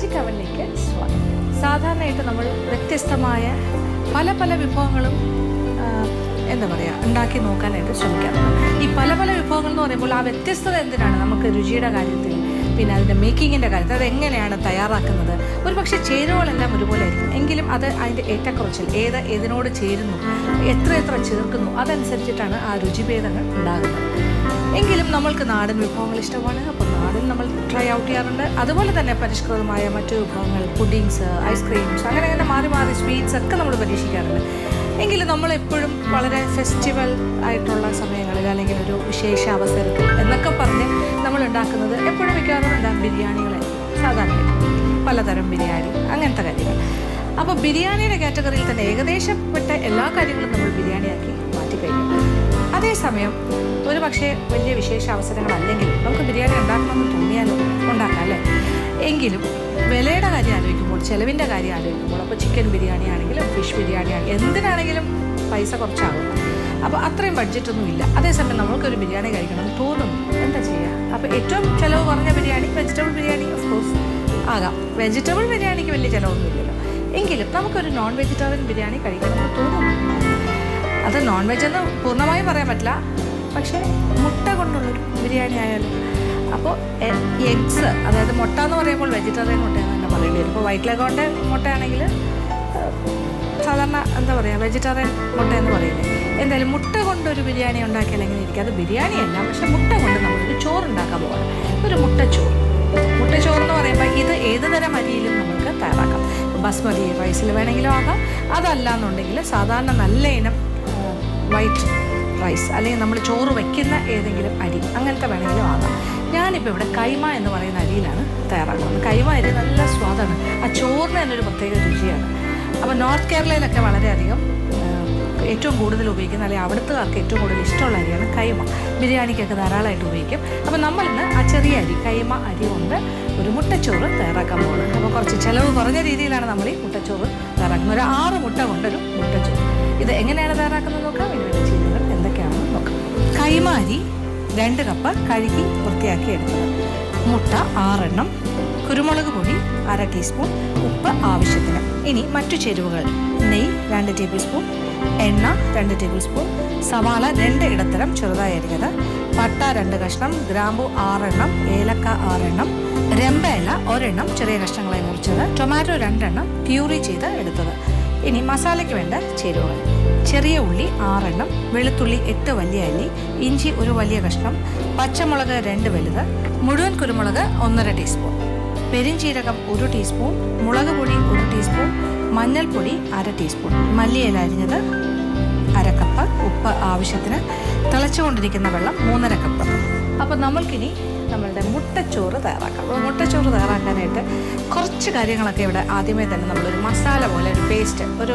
Magic അവനിലേക്ക് സ്വാഗതം. സാധാരണയായിട്ട് നമ്മൾ വ്യത്യസ്തമായ പല പല വിഭവങ്ങളും എന്താ പറയുക ഉണ്ടാക്കി നോക്കാനായിട്ട് ശ്രമിക്കാറുണ്ട്. ഈ പല പല വിഭവങ്ങൾ എന്ന് പറയുമ്പോൾ ആ വ്യത്യസ്തത എന്തിനാണ്? നമുക്ക് രുചിയുടെ കാര്യത്തിൽ, പിന്നെ അതിൻ്റെ മേക്കിങ്ങിൻ്റെ കാര്യത്തിൽ, അതെങ്ങനെയാണ് തയ്യാറാക്കുന്നത്. ഒരു പക്ഷേ ചേരുവകളെല്ലാം ഒരുപോലെ ആയിരിക്കും, എങ്കിലും അത് അതിൻ്റെ ഏറ്റക്കുറച്ചിൽ, ഏതിനോട് ചേരുന്നു, എത്ര ചേർക്കുന്നു, അതനുസരിച്ചിട്ടാണ് ആ രുചിഭേദങ്ങൾ ഉണ്ടാകുന്നത്. എങ്കിലും നമ്മൾക്ക് നാടൻ വിഭവങ്ങൾ ഇഷ്ടമാണ്. അപ്പോൾ നാടൻ നമ്മൾ ട്രൈ ഔട്ട് ചെയ്യാറുണ്ട്. അതുപോലെ തന്നെ പരിഷ്കൃതമായ മറ്റു വിഭവങ്ങൾ, പുഡിങ്സ്, ഐസ്ക്രീംസ്, അങ്ങനെ മാറി സ്വീറ്റ്സ് ഒക്കെ നമ്മൾ പരീക്ഷിക്കാറുണ്ട്. എങ്കിലും നമ്മളെപ്പോഴും വളരെ ഫെസ്റ്റിവൽ ആയിട്ടുള്ള സമയങ്ങളിൽ അല്ലെങ്കിൽ ഒരു വിശേഷ അവസരത്തിൽ എന്നൊക്കെ പറഞ്ഞ് നമ്മൾ ഉണ്ടാക്കുന്നത് എപ്പോഴും മിക്കവാറും ബിരിയാണികളായിരിക്കും. സാധാരണയായിട്ട് പലതരം ബിരിയാണി, അങ്ങനത്തെ കാര്യങ്ങൾ. അപ്പോൾ ബിരിയാണിയുടെ കാറ്റഗറിയിൽ തന്നെ ഏകദേശപ്പെട്ട എല്ലാ കാര്യങ്ങളും നമ്മൾ ബിരിയാണിയാക്കി മാറ്റിക്കഴിഞ്ഞു. അതേസമയം ഒരു പക്ഷേ വലിയ വിശേഷ അവസരങ്ങളല്ലെങ്കിൽ നമുക്ക് ബിരിയാണി ഉണ്ടാക്കണമെന്ന് തോന്നിയാലും ഉണ്ടാക്കാം അല്ലേ? എങ്കിലും വിലയുടെ കാര്യം ആലോചിക്കുമ്പോൾ, ചിലവിൻ്റെ കാര്യം ആലോചിക്കുമ്പോൾ, അപ്പോൾ ചിക്കൻ ബിരിയാണി ആണെങ്കിലും ഫിഷ് ബിരിയാണി ആണെങ്കിലും എന്തിനാണെങ്കിലും പൈസ കുറച്ചാകും. അപ്പോൾ അത്രയും ബഡ്ജറ്റൊന്നും ഇല്ല. അതേസമയം നമ്മൾക്കൊരു ബിരിയാണി കഴിക്കണമെന്ന് തോന്നുന്നു, എന്താ ചെയ്യുക? അപ്പോൾ ഏറ്റവും ചിലവ് കുറഞ്ഞ biryani vegetable biryani of course ആകാം. വെജിറ്റബിൾ ബിരിയാണിക്ക് വലിയ ചിലവൊന്നും ഇല്ലല്ലോ. എങ്കിലും നമുക്കൊരു നോൺ വെജിറ്റേറിയൻ ബിരിയാണി കഴിക്കണമെന്ന് തോന്നുന്നു. അത് നോൺ വെജ് എന്ന് പൂർണ്ണമായും പറയാൻ പറ്റില്ല, പക്ഷേ മുട്ട കൊണ്ടുള്ളൊരു ബിരിയാണി ആയാലും. അപ്പോൾ എഗ്സ്, അതായത് മുട്ട എന്ന് പറയുമ്പോൾ വെജിറ്റേറിയൻ മുട്ടയെന്ന് തന്നെ പറയേണ്ടി വരും. ഇപ്പോൾ വൈറ്റ് ലെഗ് കൊണ്ട് മുട്ടയാണെങ്കിൽ സാധാരണ എന്താ പറയുക, വെജിറ്റേറിയൻ മുട്ട എന്ന് പറയുന്നത്. എന്തായാലും മുട്ട കൊണ്ടൊരു ബിരിയാണി ഉണ്ടാക്കിയാൽ എങ്ങനെ ഇരിക്കും? അത് ബിരിയാണിയല്ല, പക്ഷേ മുട്ട കൊണ്ട് നമ്മളൊരു ചോറുണ്ടാക്കാൻ പോകണം. ഒരു മുട്ടച്ചോറ് എന്ന് പറയുമ്പോൾ ഇത് ഏത് തരം അരിയിലും നമുക്ക് തയ്യാറാക്കാം. ബസ്മതി റൈസിൽ വേണമെങ്കിലും ആകാം, അതല്ല എന്നുണ്ടെങ്കിൽ സാധാരണ നല്ല ഇനം വൈറ്റ് റൈസ്, അല്ലെങ്കിൽ നമ്മൾ ചോറ് വയ്ക്കുന്ന ഏതെങ്കിലും അരി, അങ്ങനത്തെ വേണമെങ്കിലും ആകാം. ഞാനിപ്പോൾ ഇവിടെ കൈമ എന്ന് പറയുന്ന അരിയിലാണ് തയ്യാറാക്കുന്നത്. കൈമ അരി നല്ല സ്വാദാണ്, ആ ചോറിന് തന്നെ ഒരു പ്രത്യേക രുചിയാണ്. അപ്പോൾ നോർത്ത് കേരളയിലൊക്കെ വളരെയധികം ഏറ്റവും കൂടുതൽ ഉപയോഗിക്കുന്ന, അല്ലെങ്കിൽ അവിടുത്തുകാർക്ക് ഏറ്റവും കൂടുതൽ ഇഷ്ടമുള്ള അരിയാണ് കൈമ. ബിരിയാണിക്കൊക്കെ ധാരാളമായിട്ട് ഉപയോഗിക്കും. അപ്പോൾ നമ്മളിന്ന് ആ ചെറിയ അരി, കൈമ അരി കൊണ്ട് ഒരു മുട്ടച്ചോറ് തയ്യാറാക്കാൻ പോകുന്നത്. അപ്പോൾ കുറച്ച് ചിലവ് കുറഞ്ഞ രീതിയിലാണ് നമ്മൾ ഈ മുട്ടച്ചോറ് തയ്യാറാക്കുന്നത്. ഒരു 6 മുട്ട കൊണ്ടൊരു മുട്ടച്ചോറ്. ഇത് എങ്ങനെയാണ് തയ്യാറാക്കുന്നത് നോക്കാം. ഇതിനുവേണ്ടി ചെയ്യുന്നത് എന്തൊക്കെയാണെന്ന് നോക്കാം. കൈമ അരി 2 കപ്പ് കഴുകി വൃത്തിയാക്കി എടുത്തത്, മുട്ട 6 എണ്ണം, കുരുമുളക് പൊടി 1/2 ടീസ്പൂൺ, ഉപ്പ് ആവശ്യത്തിന്. ഇനി മറ്റു ചേരുവകൾ: നെയ്യ് 2 ടേബിൾ സ്പൂൺ, എണ്ണ 2 ടേബിൾ സ്പൂൺ, സവാള 2 ഇടത്തരം ചെറുതായി അരിഞ്ഞത്, പട്ട 2 കഷ്ണം, ഗ്രാമ്പു 6 എണ്ണം, ഏലക്ക 6 എണ്ണം, രമ്പയില 1 എണ്ണം ചെറിയ കഷ്ണങ്ങളായി മുറിച്ചത്, ടൊമാറ്റോ 2 എണ്ണം പ്യൂറി ചെയ്ത് എടുത്തത്. ഇനി മസാലയ്ക്ക് വേണ്ട ചേരുവകൾ: ചെറിയ ഉള്ളി 6 എണ്ണം, വെളുത്തുള്ളി 8 വലിയ അല്ലി, ഇഞ്ചി 1 വലിയ കഷ്ണം, പച്ചമുളക് 2 വലുത്, മുഴുവൻ കുരുമുളക് 1/2 ടീസ്പൂൺ, പെരിഞ്ചീരകം 1 ടീസ്പൂൺ, മുളക് പൊടി 1 ടീസ്പൂൺ, മഞ്ഞൾപ്പൊടി 1/2 ടീസ്പൂൺ, മല്ലിയില അരിഞ്ഞത് 1/2 കപ്പ്, ഉപ്പ് ആവശ്യത്തിന്, തിളച്ചുകൊണ്ടിരിക്കുന്ന വെള്ളം 3/2 കപ്പ്. അപ്പോൾ നമ്മൾക്കിനി നമ്മളുടെ മുട്ടച്ചോറ് തയ്യാറാക്കാം. അപ്പോൾ മുട്ടച്ചോറ് തയ്യാറാക്കാനായിട്ട് കുറച്ച് കാര്യങ്ങളൊക്കെ ഇവിടെ ആദ്യമേ തന്നെ നമ്മളൊരു മസാല പോലെ, ഒരു പേസ്റ്റ്, ഒരു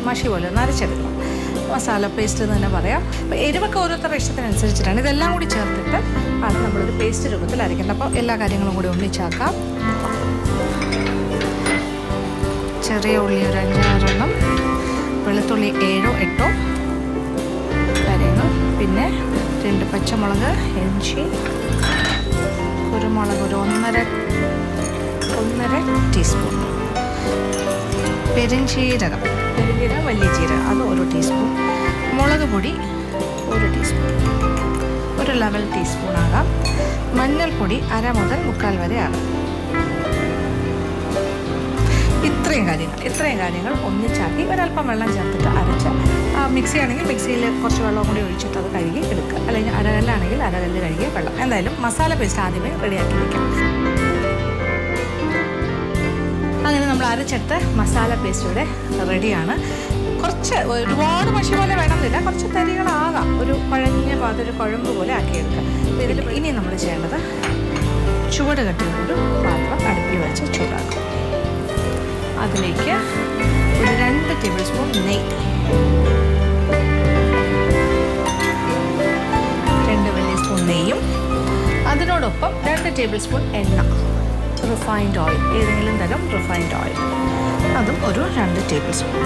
മഷി പോലെ ഒന്ന് അരച്ചെടുക്കണം. മസാല പേസ്റ്റ് എന്ന് തന്നെ പറയാം. അപ്പോൾ എരിവൊക്കെ ഓരോരുത്തരുടെ ഇഷ്ടത്തിനനുസരിച്ചിട്ടാണ്. ഇതെല്ലാം കൂടി ചേർത്തിട്ട് ആണ് നമ്മളൊരു പേസ്റ്റ് രൂപത്തിൽ അരയ്ക്കേണ്ടത്. അപ്പോൾ എല്ലാ കാര്യങ്ങളും കൂടി ഒന്നിച്ചാക്കാം. ചെറിയ ഉള്ളി ഒരു 5-6 എണ്ണം, വെളുത്തുള്ളി 7-8 കാര്യങ്ങൾ, പിന്നെ 2 പച്ചമുളക്, ഇഞ്ചി, കുരുമുളക് ഒരു 1/2 ടീസ്പൂൺ, പെരിഞ്ചീരകം വലിയ ജീരകം അത് 1 ടീസ്പൂൺ, മുളക് പൊടി 1 ടീസ്പൂൺ, ഒരു ലെവൽ ടീസ്പൂൺ ആകാം, മഞ്ഞൾപ്പൊടി 1/2 മുതൽ 1/4 വരെ ആകാം. ഇത്രയും കാര്യങ്ങൾ ഒന്നിച്ചാക്കി ഒരല്പം വെള്ളം ചേർത്തിട്ട് അരച്ച്, മിക്സി ആണെങ്കിൽ മിക്സിയിൽ കുറച്ച് വെള്ളം കൂടി ഒഴിച്ചിട്ട് അത് കഴുകി എടുക്കുക, അല്ലെങ്കിൽ അരകല്ലാണെങ്കിൽ അരകല്ല് കഴുകിയ വെള്ളം. എന്തായാലും മസാല പേസ്റ്റ് ആദ്യമേ റെഡിയാക്കി വയ്ക്കാം. അങ്ങനെ നമ്മൾ അരച്ചെടുത്ത് മസാല പേസ്റ്റ് ഇവിടെ റെഡിയാണ്. കുറച്ച് ഒരുപാട് മഷി പോലെ വേണമെന്നില്ല, കുറച്ച് തരികളാകാം, ഒരു കുഴഞ്ഞ ഒരു കുഴമ്പ് പോലെ ആക്കിയെടുക്കുക. ഇതിൽ ഇനി നമ്മൾ ചെയ്യേണ്ടത് ചുവട് കട്ടിയുള്ളൊരു പാത്രം അടുപ്പിൽ വെച്ച് ചൂടാക്കും. അതിലേക്ക് ഒരു 2 ടേബിൾ സ്പൂൺ നെയ്യ്, 2 വലിയ സ്പൂൺ നെയ്യും, അതിനോടൊപ്പം 2 ടേബിൾ സ്പൂൺ എണ്ണ, റിഫൈൻഡ് ഓയിൽ, ഏതെങ്കിലും തരം റിഫൈൻഡ് ഓയിൽ, അതും ഒരു 2 ടേബിൾ സ്പൂൺ.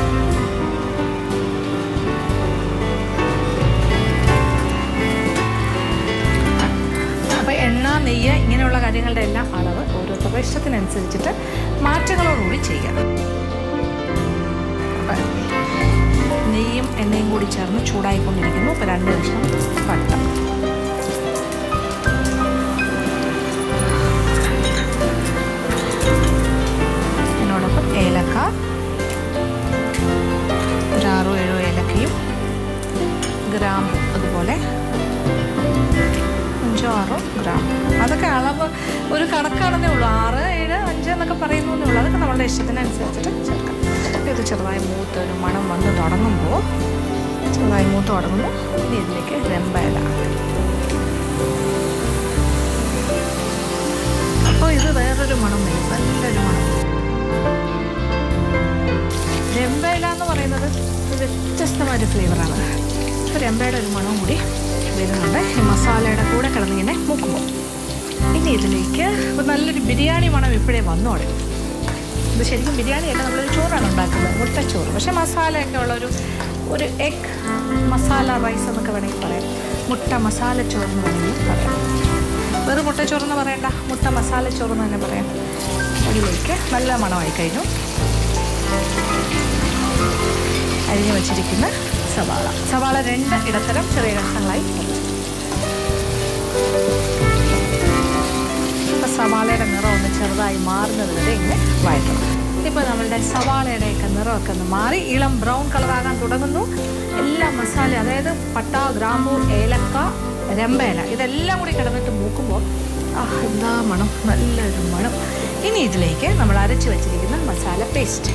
അപ്പോൾ എണ്ണ, നെയ്യ് ഇങ്ങനെയുള്ള കാര്യങ്ങളുടെ എല്ലാം അളവ് ഓരോരുത്തർ അപ്പോൾ ഇഷ്ടത്തിനനുസരിച്ചിട്ട് മാറ്റങ്ങളോടുകൂടി ചെയ്യാം. നെയ്യും എണ്ണയും കൂടി ചേർന്ന് ചൂടായിക്കൊണ്ടിരിക്കുന്നു. ഇപ്പോൾ 2 കഷ്ണം പട്ട, അതിനോടൊപ്പം ഏലക്ക, ഒരു 6-7 ഏലക്കയും, ഗ്രാമ്പു അതുപോലെ 5-6 ഗ്രാം. അതൊക്കെ അളവ് ഒരു കണക്കാണെന്നേ ഉള്ളൂ. 6, 7, 5 എന്നൊക്കെ പറയുന്നേ ഉള്ളൂ. അതൊക്കെ നമ്മളുടെ ഇഷ്ടത്തിനനുസരിച്ചിട്ട് ചേർക്കാം. ഇത് ചെറുതായി മൂത്ത് ഒരു മണം വന്ന് തുടങ്ങുമ്പോൾ ഇനി ഇതിലേക്ക് രമ്പയില. അപ്പോൾ ഇത് വേറൊരു മണം വരും, നല്ലൊരു മണം. രമ്പയില എന്ന് പറയുന്നത് ഒരു വ്യത്യസ്തമായൊരു ഫ്ലേവറാണ്. അപ്പോൾ രമ്പയുടെ ഒരു മണവും കൂടി വരുന്നുണ്ട് ഈ മസാലയുടെ കൂടെ കിടന്നിങ്ങനെ മൂക്കുമ്പോൾ. ഇനി ഇതിലേക്ക് നല്ലൊരു ബിരിയാണി മണം ഇപ്പോഴേ വന്നോടെ. ഇത് ശരിക്കും ബിരിയാണിയല്ല, നമ്മളൊരു ചോറാണ് ഉണ്ടാക്കുന്നത്, മുട്ടച്ചോറ്. പക്ഷേ മസാലയൊക്കെ ഉള്ളൊരു എഗ് മസാല റൈസ് എന്നൊക്കെ വേണമെങ്കിൽ പറയാം. മുട്ട മസാല ചോറെന്ന് വേണമെങ്കിൽ പറയാം. വെറും മുട്ടച്ചോറെന്ന് പറയണ്ട, മുട്ട മസാല ചോറെന്ന് തന്നെ പറയാം. അതിലേക്ക് നല്ല മണമായി കഴിഞ്ഞു. അരിഞ്ഞു വച്ചിരിക്കുന്ന സവാള 2 ഇടത്തരം ചെറിയ കഷ്ണങ്ങളായി. ഇപ്പോൾ സവാളയുടെ നിറം ഒന്ന് ചെറുതായി മാറുന്നത് വരെ ഇങ്ങനെ വഴറ്റണം. ഇപ്പോൾ നമ്മളുടെ സവാളയുടെയൊക്കെ നിറമൊക്കെ ഒന്ന് മാറി ഇളം ബ്രൗൺ കളറാകാൻ തുടങ്ങുന്നു. എല്ലാ മസാല, അതായത് പട്ട, ഗ്രാമ്പൂ, ഏലക്ക, രമ്പയില ഇതെല്ലാം കൂടി കിടന്നിട്ട് മൂക്കുമ്പോൾ എന്താ മണം, നല്ലൊരു മണം. ഇനി ഇതിലേക്ക് നമ്മൾ അരച്ച് വെച്ചിരിക്കുന്ന മസാല പേസ്റ്റ്.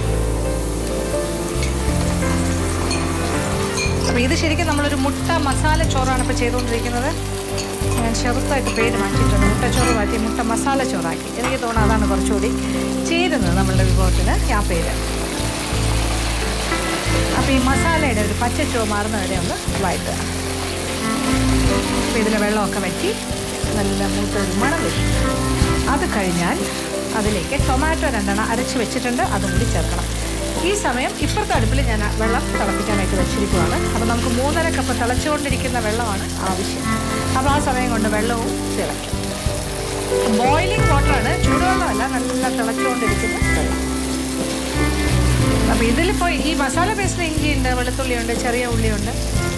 അപ്പോൾ ഇത് ശരിക്കും നമ്മളൊരു മുട്ട മസാല ചോറാണ് ഇപ്പോൾ ചെയ്തുകൊണ്ടിരിക്കുന്നത്. ഞാൻ ചെറുതായിട്ട് പേര് മാറ്റിയിട്ടുണ്ട്. മുട്ടച്ചോറ് മാറ്റി മുട്ട മസാല ചോറാക്കി. എനിക്ക് തോന്നുന്നു അതാണ് കുറച്ചുകൂടി ചേരുന്നത് നമ്മളുടെ വിഭവത്തിന് ആ പേര്. അപ്പോൾ ഈ മസാലയുടെ ഒരു പച്ചച്ചോ മാറുന്ന വരെ ഒന്ന് വഴറ്റുക. അപ്പോൾ ഇതിലെ വെള്ളമൊക്കെ വറ്റി നല്ല മൂത്തൊരു മണം വരും. അത് കഴിഞ്ഞാൽ അതിലേക്ക് ടൊമാറ്റോ 2 അരച്ച് വെച്ചിട്ടുണ്ട്, അതും കൂടി ചേർക്കണം. ഈ സമയം ഇപ്പുറത്തെ അടുപ്പിൽ ഞാൻ വെള്ളം തിളപ്പിക്കാനായിട്ട് വെച്ചിരിക്കുകയാണ്. അപ്പോൾ നമുക്ക് 3.5 കപ്പ് തിളച്ചുകൊണ്ടിരിക്കുന്ന വെള്ളമാണ് ആവശ്യം. അപ്പോൾ ആ സമയം കൊണ്ട് വെള്ളവും തിളയ്ക്കും. ബോയിലിംഗ് വാട്ടറാണ്, ചൂടുവെള്ളമല്ല, നല്ല തിളച്ചുകൊണ്ടിരിക്കുന്ന വെള്ളം. അപ്പോൾ ഇതിലിപ്പോൾ ഈ മസാല പേസ്റ്റിൽ ഇഞ്ചിയുണ്ട്, വെളുത്തുള്ളിയുണ്ട്, ചെറിയ ഉള്ളിയുണ്ട്,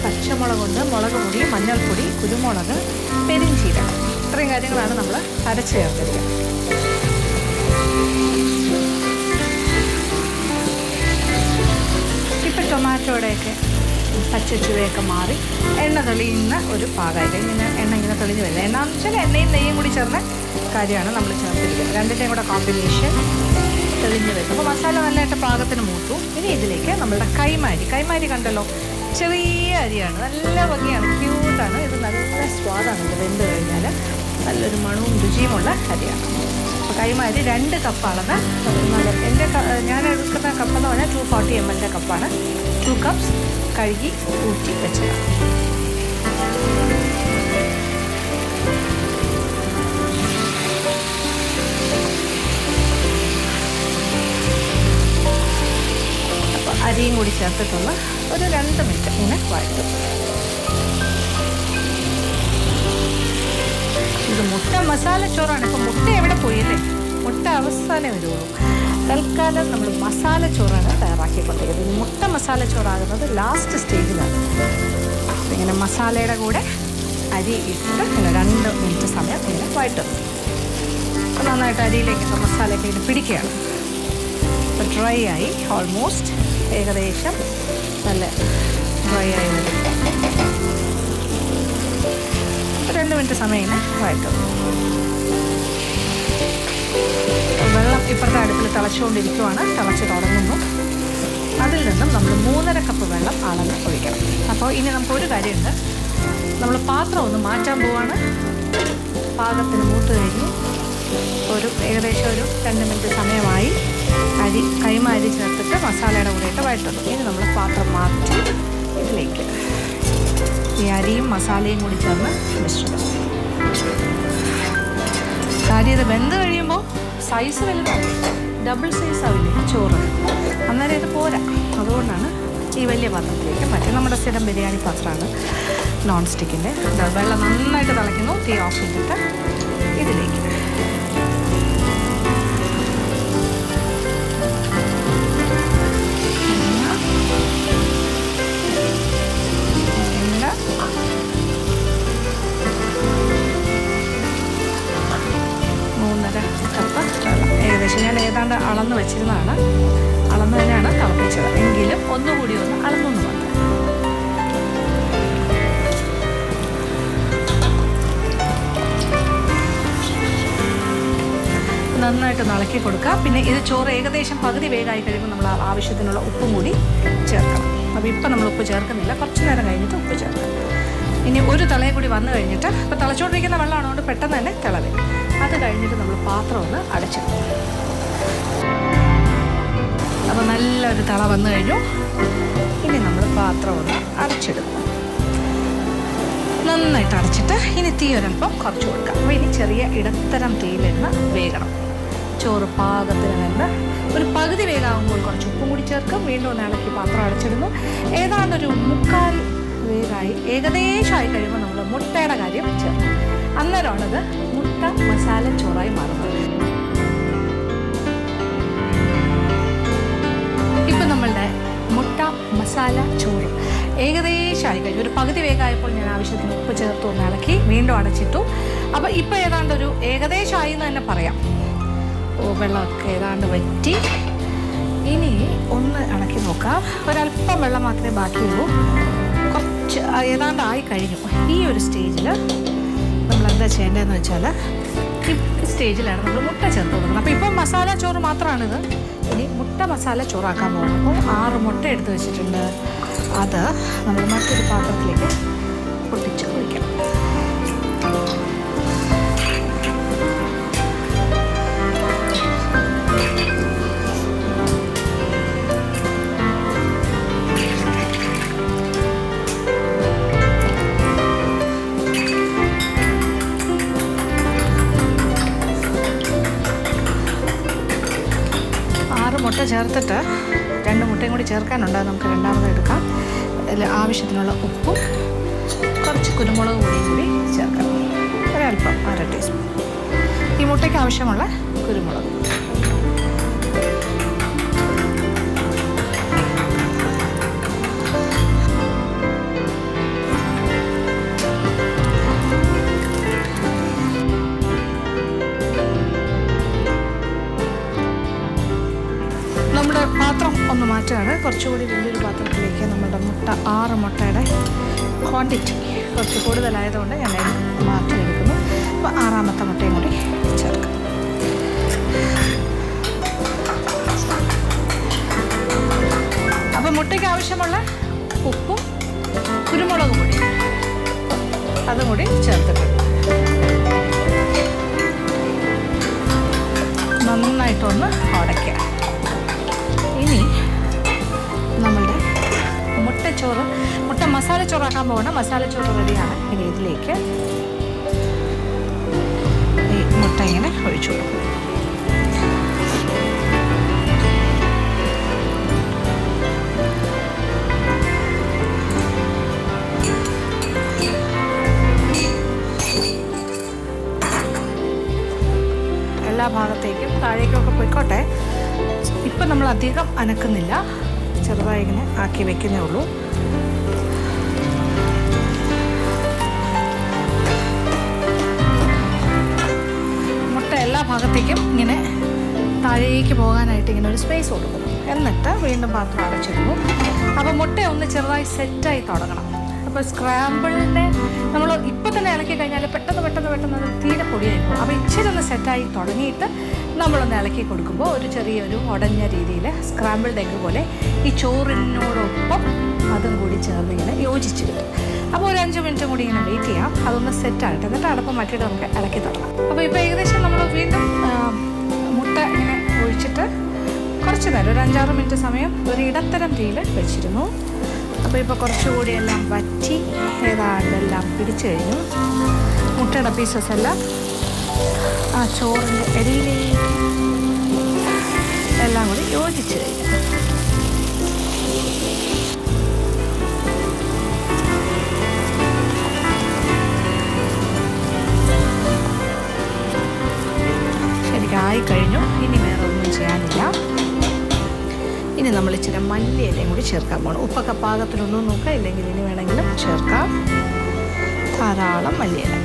പച്ചമുളകുണ്ട്, മുളക് പൊടി, മഞ്ഞൾപ്പൊടി, കുരുമുളക്, പെരിഞ്ചീരകം, ഇത്രയും കാര്യങ്ങളാണ് നമ്മൾ അരച്ച് ചേർത്തിരിക്കുന്നത്. ഇപ്പം ടൊമാറ്റോയുടെയൊക്കെ പച്ചച്ചുവയൊക്കെ മാറി എണ്ണ തെളിയുന്ന ഒരു പാകമായിട്ട് ഇങ്ങനെ ഇങ്ങനെ തെളിഞ്ഞ് വരില്ല. എണ്ണാന്ന് വെച്ചാൽ എണ്ണയും നെയ്യും കൂടി ചേർന്ന കാര്യമാണ് നമ്മൾ ചേർത്തിരിക്കുന്നത്. രണ്ടിൻ്റെയും കൂടെ കോമ്പിനേഷൻ തെളിഞ്ഞ് വരും. അപ്പോൾ മസാല നല്ലതായിട്ട് പാകത്തിന് മൂത്തു. ഇനി ഇതിലേക്ക് നമ്മളുടെ കൈമാരി കണ്ടല്ലോ, ചെറിയ അരിയാണ്, നല്ല ഭംഗിയാണ്, ക്യൂട്ടാണ്. ഇത് നല്ല സ്വാദാണ്. ഇത് വെന്ത് കഴിഞ്ഞാൽ നല്ലൊരു മണവും രുചിയുമുള്ള അരിയാണ്. അപ്പോൾ കൈമാരി 2 കപ്പ് അളന്ന് ഞാൻ എടുക്കുന്ന കപ്പെന്ന് പറഞ്ഞാൽ 240 ml കപ്പാണ്. 2 കപ്സ് കഴുകി ഊറ്റി വെച്ചത്. അപ്പോൾ അരിയും കൂടി ചേർത്തിട്ടുള്ള ഒരു 2 മിനിറ്റ് ഇങ്ങനെ വഴറ്റും. ഇത് മുട്ട മസാല ചോറാണ്. ഇപ്പോൾ മുട്ട എവിടെ പോയില്ലേ, മുട്ട അവസാനം വരുള്ളൂ. തൽക്കാലം നമ്മൾ മസാല ചോറാണ് തയ്യാറാക്കിക്കൊണ്ടിരിക്കുന്നത്. മുട്ട മസാല ചോറാകുന്നത് ലാസ്റ്റ് സ്റ്റേജിലാണ്. ഇങ്ങനെ മസാലയുടെ കൂടെ അരി ഇട്ടിട്ട് ഇങ്ങനെ 2 മിനിറ്റ് സമയം ഇങ്ങനെ വഴറ്റും. അപ്പോൾ നന്നായിട്ട് അരിയിലേക്കൊക്കെ മസാലയൊക്കെ ഇങ്ങനെ പിടിക്കുകയാണ്. അപ്പോൾ ഡ്രൈ ആയി, ഓൾമോസ്റ്റ് ഏകദേശം നല്ല ഡ്രൈ ആയി വരും. 2 മിനിറ്റ് സമയം ഇങ്ങനെ വഴറ്റും. വെള്ളം ഇപ്പുറത്തെ അടുപ്പിൽ തിളച്ചുകൊണ്ടിരിക്കുവാണ്, തിളച്ച് തുടങ്ങുന്നു. അതിൽ നിന്നും നമ്മൾ 3.5 കപ്പ് വെള്ളം അളന്ന് ഒഴിക്കണം. അപ്പോൾ ഇനി നമുക്കൊരു കാര്യമുണ്ട്, നമ്മൾ പാത്രം ഒന്ന് മാറ്റാൻ പോവാണ്. പാകത്തിന് മൂത്ത് കഴിഞ്ഞു. ഏകദേശം ഒരു 2 മിനിറ്റ് സമയമായി. കൈമാരി ചേർത്തിട്ട് മസാലയുടെ കൂടെയിട്ട് വഴറ്റുന്നു. ഇനി നമ്മൾ പാത്രം മാറ്റി ഇതിലേക്ക് ഈ അരിയും മസാലയും കൂടി ചേർന്ന് മിശ്രിതം. കാര്യം ഇത് വെന്ത് കഴിയുമ്പോൾ സൈസ് വലുതാവും, ഡബിൾ സൈസ് ആവില്ലേ ചോറ്, അന്നേരം ഇത് പോരാ. അതുകൊണ്ടാണ് ഈ വലിയ പാത്രത്തിലേക്ക് മാറ്റി. നമ്മുടെ സ്ഥിരം ബിരിയാണി പാത്രമാണ്, നോൺ സ്റ്റിക്കിൻ്റെ. വെള്ളം നന്നായിട്ട് തിളയ്ക്കുന്നു. തീ ഓഫ് ചെയ്തിട്ട് ഇതിലേക്ക് ഏതാണ്ട് അളന്ന് വെച്ചിരുന്നതാണ്. അളന്ന് തന്നെയാണ് തിളപ്പിച്ചത്. എങ്കിലും ഒന്നുകൂടി ഒന്ന് അളന്നൊന്ന് വന്നു. നന്നായിട്ട് ഇളക്കി കൊടുക്കുക. പിന്നെ ഇത് ചോറ് ഏകദേശം പകുതി വേഗമായി കഴിയുമ്പോൾ നമ്മൾ ആവശ്യത്തിനുള്ള ഉപ്പും കൂടി ചേർക്കണം. അപ്പോൾ ഇപ്പം നമ്മൾ ഉപ്പ് ചേർക്കുന്നില്ല, കുറച്ച് നേരം കഴിഞ്ഞിട്ട് ഉപ്പ് ചേർക്കാം. ഇനി ഒരു തിളയെ കൂടി വന്നു കഴിഞ്ഞിട്ട്, ഇപ്പോൾ തിളച്ചുകൊണ്ടിരിക്കുന്ന വെള്ളമാണ്, കൊണ്ട് പെട്ടെന്ന് തന്നെ തിള വരും. അത് കഴിഞ്ഞിട്ട് നമ്മൾ പാത്രം ഒന്ന് അടച്ചിടും. അപ്പോൾ നല്ലൊരു തിള വന്നു കഴിഞ്ഞു. ഇനി നമ്മൾ പാത്രം ഒന്ന് അടച്ചിടും. നന്നായിട്ട് അടച്ചിട്ട് ഇനി തീ ഒരൽപ്പം കുറച്ച് കൊടുക്കാം. അപ്പോൾ ഇനി ചെറിയ ഇടത്തരം തീയിലിരുന്ന് വേകണം. ചോറ് പാകത്തിന് നിന്ന് ഒരു പകുതി വേഗമാകുമ്പോൾ കുറച്ച് ഉപ്പും കൂടി ചേർക്കും. വീണ്ടും ഒന്ന് ഇളക്കി പാത്രം അടച്ചിടുന്നു. ഏതാണ്ടൊരു 3/4 വേഗമായി ഏകദേശമായി കഴിയുമ്പോൾ നമ്മൾ മുട്ടയുടെ കാര്യം ചേർക്കും. അന്നേരമാണത് മുട്ട മസാല ചോറായി മാറുന്നത്. ഇപ്പം നമ്മളുടെ മുട്ട മസാല ചോറ് ഏകദേശമായി കഴിഞ്ഞു. ഒരു പകുതി വേഗമായപ്പോൾ ഞാൻ ആവശ്യത്തിന് ഉപ്പ് ചേർത്ത് ഒന്ന് ഇളക്കി വീണ്ടും അടച്ചിട്ടു. അപ്പോൾ ഇപ്പോൾ ഏതാണ്ടൊരു ഏകദേശമായി എന്ന് തന്നെ പറയാം. വെള്ളമൊക്കെ ഏതാണ്ട് വറ്റി. ഇനി ഒന്ന് ഇളക്കി നോക്കാം. ഒരല്പം വെള്ളം മാത്രമേ ബാക്കിയുള്ളൂ. കുറച്ച് ഏതാണ്ട് ആയി കഴിഞ്ഞു. ഈ ഒരു സ്റ്റേജിൽ നമ്മൾ എന്താ ചെയ്യേണ്ടതെന്ന് വെച്ചാൽ, ഈ സ്റ്റേജിലാണ് നമ്മൾ മുട്ട ചേർത്ത് കൊടുക്കുന്നത്. അപ്പോൾ ഇപ്പം മസാല ചോറ് മാത്രമാണിത്. ഇനി മുട്ട മസാല ചോറാക്കാൻ പോകണം. അപ്പോൾ 6 മുട്ട എടുത്ത് വെച്ചിട്ടുണ്ട്. അത് നമ്മൾ മറ്റൊരു പാത്രത്തിലേക്ക് പൊട്ടിച്ച് ഒഴിക്കണം. മുട്ട ചേർത്തിട്ട് 2 മുട്ടയും കൂടി ചേർക്കാനുണ്ട്. നമുക്ക് രണ്ടാമത് എടുക്കാം. അതിൽ ആവശ്യത്തിനുള്ള ഉപ്പും കുറച്ച് കുരുമുളക് പൊടിയും കൂടി ചേർക്കണം. ഒരല്പം 1/2 ടീസ്പൂൺ. ഈ മുട്ടയ്ക്ക് ആവശ്യമുള്ള കുരുമുളക്. നമ്മുടെ പാത്രം ഒന്ന് മാറ്റുകയാണ്. കുറച്ചുകൂടി വലിയൊരു പാത്രത്തിലേക്ക് നമ്മുടെ മുട്ട 6 മുട്ടയുടെ ക്വാണ്ടിറ്റി കുറച്ച് കൂടുതലായതുകൊണ്ട് ഞാൻ മാറ്റിയെടുക്കുന്നു. അപ്പോൾ 6ാമത്തെ മുട്ടയും കൂടി ചേർക്കാം. അപ്പോൾ മുട്ടയ്ക്ക് ആവശ്യമുള്ള ഉപ്പും കുരുമുളക് പൊടി അതും കൂടി ചേർത്തിട്ടുണ്ട്. നന്നായിട്ടൊന്ന് ഉടയ്ക്കുക. ഇനി നമ്മളുടെ മുട്ട മസാല ചോറാക്കാൻ പോകണം. മസാല ചോറ് റെഡിയാണ്. ഇനി ഇതിലേക്ക് ഈ മുട്ട ഇങ്ങനെ ഒഴിച്ചു കൊടുക്കും. എല്ലാ ഭാഗത്തേക്കും താഴേക്കൊക്കെ പോയിക്കോട്ടെ. ഇപ്പം നമ്മൾ അധികം അനക്കുന്നില്ല, ചെറുതായി ഇങ്ങനെ ആക്കി വെക്കുന്നേ ഉള്ളൂ. മുട്ട എല്ലാ ഭാഗത്തേക്കും ഇങ്ങനെ താഴേക്ക് പോകാനായിട്ട് ഇങ്ങനെ ഒരു സ്പേസ് കൊടുക്കുന്നു. എന്നിട്ട് വീണ്ടും പാത്രം അടച്ചിടുന്നു. അപ്പോൾ മുട്ട ഒന്ന് ചെറുതായി സെറ്റായി തുടങ്ങണം. അപ്പോൾ സ്ക്രാമ്പിളിനെ നമ്മൾ ഇപ്പോൾ തന്നെ ഇളക്കി കഴിഞ്ഞാൽ പെട്ടെന്ന് അത് തീരെ പൊടിയായിരിക്കും. അപ്പോൾ ഇച്ചിരി ഒന്ന് സെറ്റായി തുടങ്ങിയിട്ട് നമ്മളൊന്ന് ഇളക്കി കൊടുക്കുമ്പോൾ ഒരു ചെറിയൊരു ഉടഞ്ഞ രീതിയിൽ സ്ക്രാമ്പിൾഡ് എഗ്ഗ് പോലെ ഈ ചോറിനോടൊപ്പം അതും കൂടി ചേർന്ന് ഇങ്ങനെ യോജിച്ച് കിട്ടും. അപ്പോൾ ഒരു 5 മിനിറ്റ് കൂടി ഇങ്ങനെ വെയിറ്റ് ചെയ്യാം. അതൊന്ന് സെറ്റാകട്ടെ. എന്നിട്ട് അടപ്പം മാറ്റിയിട്ട് നമുക്ക് ഇളക്കി തുടങ്ങാം. അപ്പോൾ ഇപ്പോൾ ഏകദേശം നമ്മൾ വീണ്ടും മുട്ട ഇങ്ങനെ ഒഴിച്ചിട്ട് കുറച്ച് നേരം ഒരു 5-6 മിനിറ്റ് സമയം ഒരു ഇടത്തരം തീയിൽ വെച്ചിരുന്നു. അപ്പോൾ ഇപ്പോൾ കുറച്ചുകൂടി എല്ലാം വറ്റി ഏതാണ്ടെല്ലാം പിടിച്ചു കഴിഞ്ഞു. മുട്ടയുടെ പീസസ് എല്ലാം ആ ചോറിൻ്റെ ഇടയിലേക്ക് എല്ലാം കൂടി യോജിച്ച് കഴിഞ്ഞു. ശരിക്കായി കഴിഞ്ഞു. ഇനി വേറെ ഒന്നും ചെയ്യാനില്ല. ഇനി നമ്മൾ ഇച്ചിരി മല്ലിയിലയും കൂടി ചേർക്കാൻ പോകണം. ഉപ്പൊക്കെ പാകത്തിനൊന്നും നോക്കാം, ഇല്ലെങ്കിൽ ഇനി വേണമെങ്കിലും ചേർക്കാം. ധാരാളം മല്ലിയില.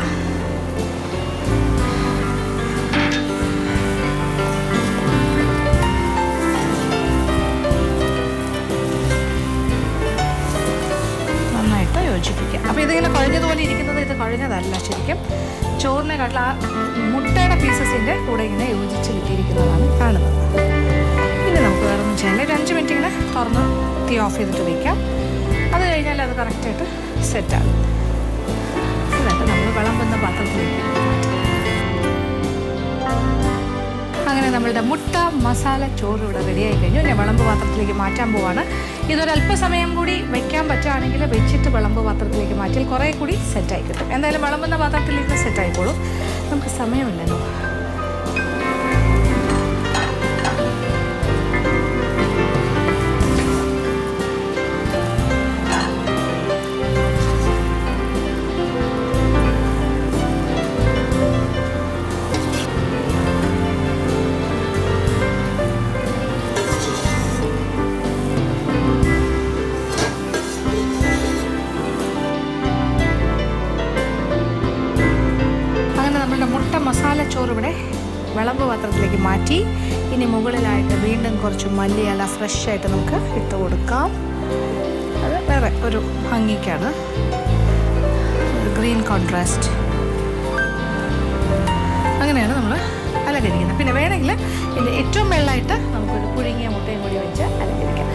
ഇതിങ്ങനെ കുഴഞ്ഞതുപോലെ ഇരിക്കുന്നത് ഇത് കുഴഞ്ഞതല്ല, ശരിക്കും ചോറിനെക്കാട്ടിൽ ആ മുട്ടയുടെ പീസസിൻ്റെ കൂടെ ഇങ്ങനെ യോജിച്ച് കിട്ടിയിരിക്കുന്നതാണ് കാണുന്നത്. ഇനി നമുക്ക് വേറെ ഒന്നും ചെയ്യാനില്ല. ഒരു 5 മിനിറ്റ് ഇങ്ങനെ തുറന്ന് തീ ഓഫ് ചെയ്തിട്ട് വയ്ക്കാം. അത് കഴിഞ്ഞാൽ അത് കറക്റ്റായിട്ട് സെറ്റാകും. എന്നിട്ട് നമ്മൾ വിളമ്പുന്ന പാത്രത്തിലേക്ക് അങ്ങനെ നമ്മളുടെ മുട്ട മസാല ചോറ് ഇവിടെ റെഡിയായി കഴിഞ്ഞു. ഞാൻ വിളമ്പ് പാത്രത്തിലേക്ക് മാറ്റാൻ പോവാണ്. ഇതൊരല്പസമയം കൂടി വെക്കാൻ പറ്റുകയാണെങ്കിൽ വെച്ചിട്ട് വിളമ്പ് പാത്രത്തിലേക്ക് മാറ്റിയാൽ കുറേ കൂടി സെറ്റായി കിട്ടും. എന്തായാലും വിളമ്പുന്ന പാത്രത്തിലേക്ക് സെറ്റായിക്കോളും, നമുക്ക് സമയമില്ലല്ലോ. മുട്ട മസാല ചോറ് ഇവിടെ വിളമ്പ് പാത്രത്തിലേക്ക് മാറ്റി. ഇനി മുകളിലായിട്ട് വീണ്ടും കുറച്ച് മല്ലിയില ഫ്രഷായിട്ട് നമുക്ക് ഇട്ട് കൊടുക്കാം. അത് വേറെ ഒരു ഭംഗിക്കാണ്, ഗ്രീൻ കോൺട്രാസ്റ്റ്. അങ്ങനെയാണ് നമ്മൾ അലങ്കരിക്കുന്നത്. പിന്നെ വേണമെങ്കിൽ ഇതിൻ്റെ ഏറ്റവും വെള്ളമായിട്ട് നമുക്കൊരു പുഴുങ്ങിയ മുട്ടയും കൂടി വെച്ച് അലങ്കരിക്കാം.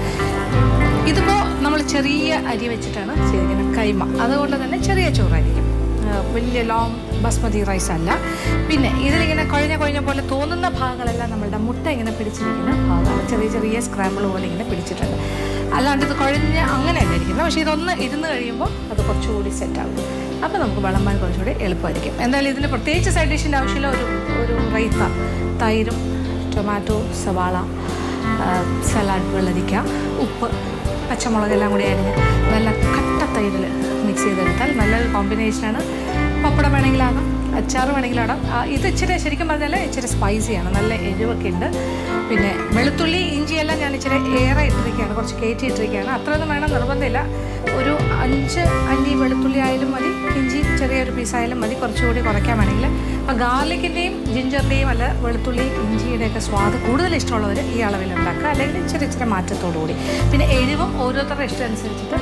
ഇതിപ്പോൾ നമ്മൾ ചെറിയ അരി വെച്ചിട്ടാണ് ചെയ്തിരിക്കുന്നത്, കൈമ. അതുകൊണ്ട് തന്നെ ചെറിയ ചോറായിരിക്കും, വലിയ ലോങ് ബസ്മതി റൈസ് അല്ല. പിന്നെ ഇതിലിങ്ങനെ കുഴഞ്ഞ പോലെ തോന്നുന്ന ഭാഗങ്ങളെല്ലാം നമ്മളുടെ മുട്ട ഇങ്ങനെ പിടിച്ചിരിക്കുന്ന ഭാഗമാണ്. ചെറിയ ചെറിയ സ്ക്രാമ്പിൾ പോലെ ഇങ്ങനെ പിടിച്ചിട്ടുണ്ട്. അല്ലാണ്ട് ഇത് കുഴഞ്ഞ് അങ്ങനെയല്ല ഇരിക്കുന്നത്. പക്ഷേ ഇതൊന്ന് ഇരുന്ന് കഴിയുമ്പോൾ അത് കുറച്ചുകൂടി സെറ്റാകും. അപ്പോൾ നമുക്ക് വിളമ്പാൻ കുറച്ചുകൂടി എളുപ്പമായിരിക്കും. എന്തായാലും ഇതിന് പ്രത്യേകിച്ച് സൈഡ് ഡിഷിൻ്റെ ആവശ്യമില്ല. ഒരു റൈത്ത, തൈരും ടൊമാറ്റോ, സവാള, സലാഡ്, വെള്ളരിക്ക, ഉപ്പ്, പച്ചമുളകെല്ലാം കൂടി അരിഞ്ഞ് നല്ല കട്ട തൈരിൽ മിക്സ് ചെയ്തെടുത്താൽ നല്ലൊരു കോമ്പിനേഷനാണ്. പപ്പടം വേണമെങ്കിലാകാം, അച്ചാർ വേണമെങ്കിലാടാം. ഇത് ഇച്ചിരി ശരിക്കും പറഞ്ഞാൽ ഇച്ചിരി സ്പൈസിയാണ്, നല്ല എരിവൊക്കെ ഉണ്ട്. പിന്നെ വെളുത്തുള്ളി ഇഞ്ചിയെല്ലാം ഞാൻ ഇച്ചിരി ഏറെ ഇട്ടിരിക്കുകയാണ്, കുറച്ച് കയറ്റി ഇട്ടിരിക്കുകയാണ്. അത്രയൊന്നും വേണം നിർബന്ധമില്ല. ഒരു 5 അല്ലി വെളുത്തുള്ളി ആയാലും മതി, ഇഞ്ചി ചെറിയൊരു പീസായാലും മതി. കുറച്ചുകൂടി കുറയ്ക്കാൻ വേണമെങ്കിൽ. അപ്പോൾ ഗാർലിക്കിൻ്റെയും ജിഞ്ചറിൻ്റെയും അല്ല വെളുത്തുള്ളി ഇഞ്ചിയുടെയൊക്കെ സ്വാദ് കൂടുതൽ ഇഷ്ടമുള്ളവർ ഈ അളവിൽ ഉണ്ടാക്കുക, അല്ലെങ്കിൽ ഇച്ചിരി മാറ്റത്തോടുകൂടി. പിന്നെ എരിവും ഓരോരുത്തരുടെ ഇഷ്ടം അനുസരിച്ചിട്ട്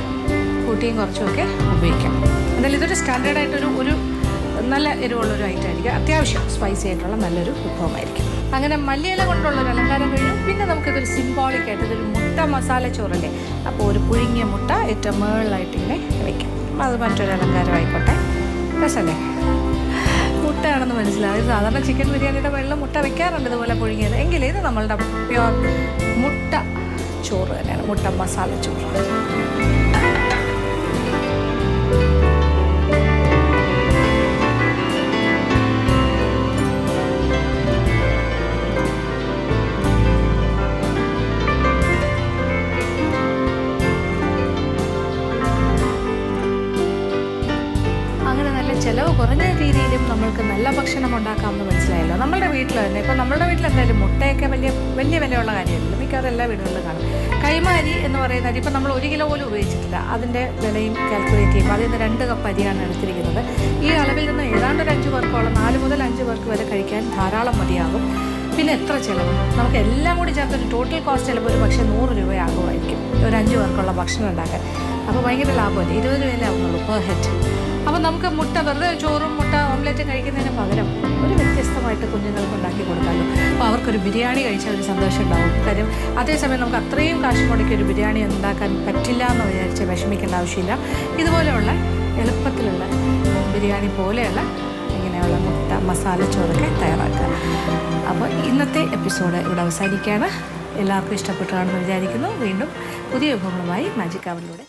കൂട്ടിയും കുറച്ചുമൊക്കെ ഉപയോഗിക്കാം. എന്തായാലും ഇതൊരു സ്റ്റാൻഡേർഡായിട്ടൊരു നല്ല എരിവുള്ളൊരു ഐറ്റം ആയിരിക്കും. അത്യാവശ്യം സ്പൈസി ആയിട്ടുള്ള നല്ലൊരു വിഭവമായിരിക്കും. അങ്ങനെ മല്ലിയില കൊണ്ടുള്ളൊരു അലങ്കാരം കഴിഞ്ഞു. പിന്നെ നമുക്കിതൊരു സിംബോളിക്കായിട്ട് ഇതൊരു മുട്ട മസാല ചോറല്ലേ, അപ്പോൾ ഒരു പുഴുങ്ങിയ മുട്ട ഏറ്റവും മുകളിലായിട്ട് ഇങ്ങനെ വയ്ക്കാം. അത് മറ്റൊരു അലങ്കാരമായിക്കോട്ടെ. രസമല്ലേ? മുട്ടയാണെന്ന് മനസ്സിലാവും. സാധാരണ ചിക്കൻ ബിരിയാണിയുടെ വെള്ളം മുട്ട വെക്കാറുണ്ട് ഇതുപോലെ പുഴുങ്ങിയത്. എങ്കിൽ ഇത് നമ്മളുടെ പ്യുവർ മുട്ട ചോറ് തന്നെയാണ്, മുട്ട മസാല ചോറ്. ചിലവ് കുറഞ്ഞ രീതിയിലും നമ്മൾക്ക് നല്ല ഭക്ഷണം ഉണ്ടാക്കാമെന്ന് മനസ്സിലായല്ലോ. നമ്മളുടെ വീട്ടിൽ തന്നെ ഇപ്പോൾ നമ്മളുടെ വീട്ടിൽ എന്തായാലും മുട്ടയൊക്കെ വലിയ വിലയുള്ള കാര്യമല്ല, മിക്കവാറും എല്ലാ വീടുകളിലും കാണും. കൈമ അരി എന്ന് പറയുന്ന അരി ഇപ്പം നമ്മൾ 1 കിലോ പോലും ഉപയോഗിച്ചിട്ടില്ല. അതിൻ്റെ വിലയും കാൽക്കുലേറ്റ് ചെയ്യുമ്പോൾ അതിൽ നിന്ന് 2 കപ്പ് അരിയാണ് എടുത്തിരിക്കുന്നത്. ഈ അളവിൽ നിന്ന് ഏതാണ്ട് ഒരു 5 പേർക്കോളം, 4 മുതൽ 5 പേർക്ക് വരെ കഴിക്കാൻ ധാരാളം മതിയാകും. പിന്നെ എത്ര ചിലവ്, നമുക്ക് എല്ലാം കൂടി ചേർത്തൊരു ടോട്ടൽ കോസ്റ്റ് ചിലപ്പോൾ ഒരു പക്ഷേ 100 രൂപയാകുമായിരിക്കും ഒരു 5 പേർക്കുള്ള ഭക്ഷണം ഉണ്ടാക്കാൻ. അപ്പോൾ ഭയങ്കര ലാഭമല്ലേ, 20 രൂപയല്ലേ ആവുന്നുള്ളൂ പെർ ഹെഡ്. അപ്പോൾ നമുക്ക് മുട്ട വെറുതെ ചോറും മുട്ട ഓംലെറ്റ് കഴിക്കുന്നതിന് പകരം ഒരു വ്യത്യസ്തമായിട്ട് കുഞ്ഞുങ്ങൾക്ക് ഉണ്ടാക്കി കൊടുക്കാമല്ലോ. അപ്പോൾ അവർക്കൊരു ബിരിയാണി കഴിച്ചാൽ ഒരു സന്തോഷം ഉണ്ടാവും. കാര്യം അതേസമയം നമുക്ക് അത്രയും കാശ് മുടക്കി ഒരു ബിരിയാണി ഉണ്ടാക്കാൻ പറ്റില്ല എന്ന് വിചാരിച്ച് വിഷമിക്കേണ്ട ആവശ്യമില്ല. ഇതുപോലെയുള്ള എളുപ്പത്തിലുള്ള ബിരിയാണി പോലെയുള്ള ഇങ്ങനെയുള്ള മുട്ട മസാല ചോറൊക്കെ തയ്യാറാക്കുക. അപ്പോൾ ഇന്നത്തെ എപ്പിസോഡ് ഇവിടെ അവസാനിക്കുകയാണ്. എല്ലാവർക്കും ഇഷ്ടപ്പെട്ടാണെന്ന് വിചാരിക്കുന്നു. വീണ്ടും പുതിയ വിഭവങ്ങളുമായി മാജിക് അവറിലൂടെ